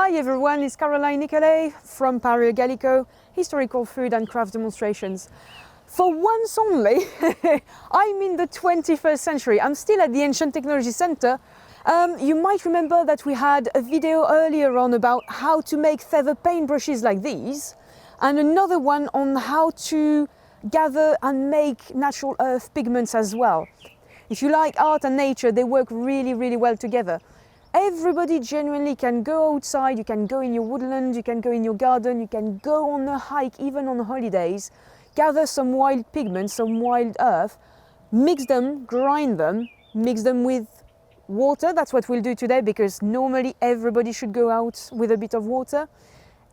Hi everyone, it's Caroline Nicolet from Paris Gallico, Historical Food and Craft Demonstrations. For once only, I'm in the 21st century. I'm still at the Ancient Technology Centre. You might remember that we had a video earlier on about how to make feather paintbrushes like these, and another one on how to gather and make natural earth pigments as well. If you like art and nature, they work really, really well together. Everybody genuinely can go outside, you can go in your woodland, you can go in your garden, you can go on a hike, even on holidays, gather some wild pigments, some wild earth, mix them, grind them, mix them with water. That's what we'll do today, because normally everybody should go out with a bit of water.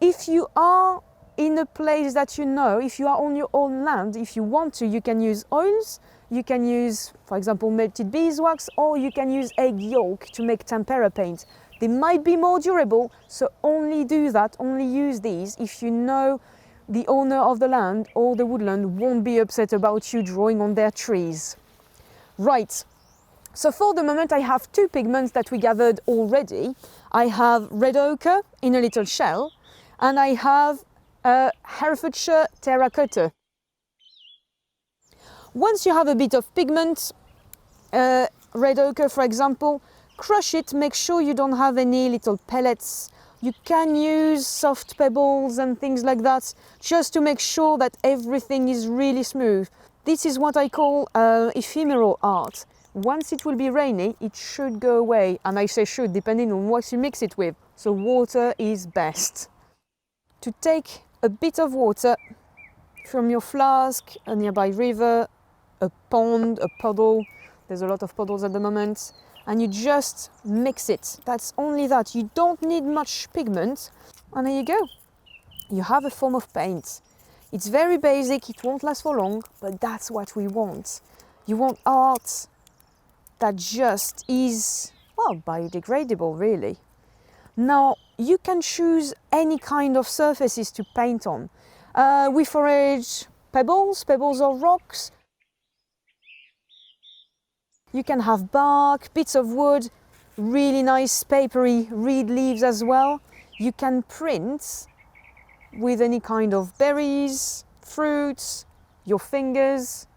If you are in a place that you know, if you are on your own land, if you want to, you can use oils. You can use, for example, melted beeswax, or you can use egg yolk to make tempera paint. They might be more durable, so only do that, only use these if you know the owner of the land or the woodland won't be upset about you drawing on their trees. Right, so for the moment I have two pigments that we gathered already. I have red ochre in a little shell, and I have Herefordshire terracotta. Once you have a bit of pigment, red ochre for example, crush it, make sure you don't have any little pellets. You can use soft pebbles and things like that, just to make sure that everything is really smooth. This is what I call ephemeral art. Once it will be rainy, it should go away, and I say should, depending on what you mix it with, so water is best. To take a bit of water from your flask, a nearby river, a pond, a puddle, there's a lot of puddles at the moment, and you just mix it. That's only that. You don't need much pigment, and there you go. You have a form of paint. It's very basic, it won't last for long, but that's what we want. You want art that just is, well, biodegradable really. Now, you can choose any kind of surfaces to paint on. We forage pebbles or rocks. You can have bark, bits of wood, really nice papery reed leaves as well. You can print with any kind of berries, fruits, your fingers.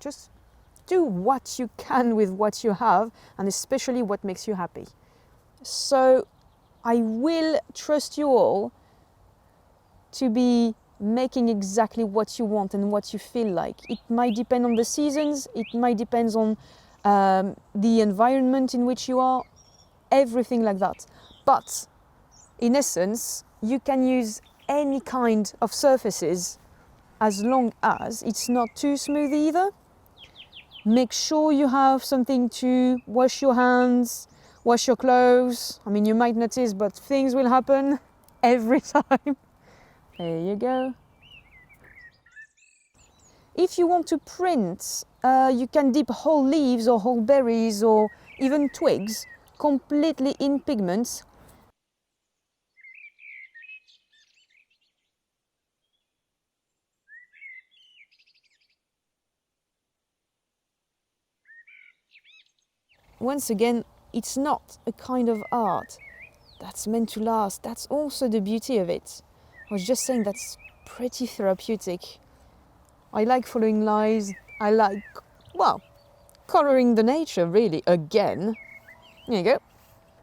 Just do what you can with what you have, and especially what makes you happy. So I will trust you all to be making exactly what you want and what you feel like. It might depend on the seasons, it might depend on the environment in which you are, everything like that. But in essence, you can use any kind of surfaces as long as it's not too smooth either. Make sure you have something to wash your hands, wash your clothes. I mean, you might notice, but things will happen every time. There you go. If you want to print, you can dip whole leaves or whole berries or even twigs completely in pigments. Once again, it's not a kind of art that's meant to last. That's also the beauty of it. I was just saying that's pretty therapeutic. I like following lines. I like, well, colouring the nature really, again. There you go.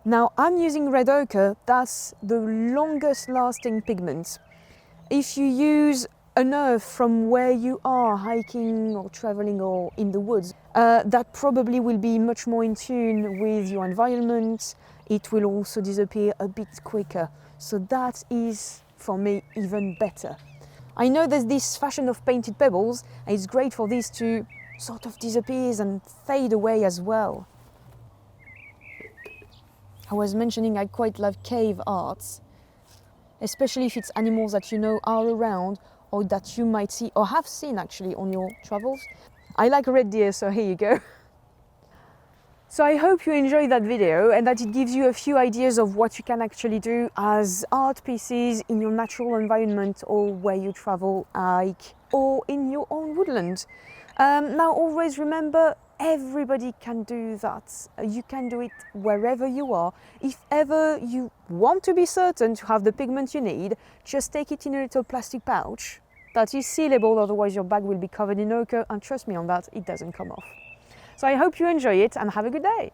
Now I'm using red ochre. That's the longest lasting pigment. If you use an earth from where you are hiking or traveling or in the woods, that probably will be much more in tune with your environment. It will also disappear a bit quicker. So that is, for me, even better. I know there's this fashion of painted pebbles, and it's great for this to sort of disappear and fade away as well. I was mentioning I quite love cave arts, especially if it's animals that you know are around or that you might see or have seen actually on your travels. I like red deer, so here you go. So I hope you enjoyed that video and that it gives you a few ideas of what you can actually do as art pieces in your natural environment or where you travel, hike, or in your own woodland. Now always remember, everybody can do that. You can do it wherever you are. If ever you want to be certain to have the pigment you need, just take it in a little plastic pouch that is sealable, otherwise your bag will be covered in ochre, and trust me on that, it doesn't come off. So I hope you enjoy it and have a good day.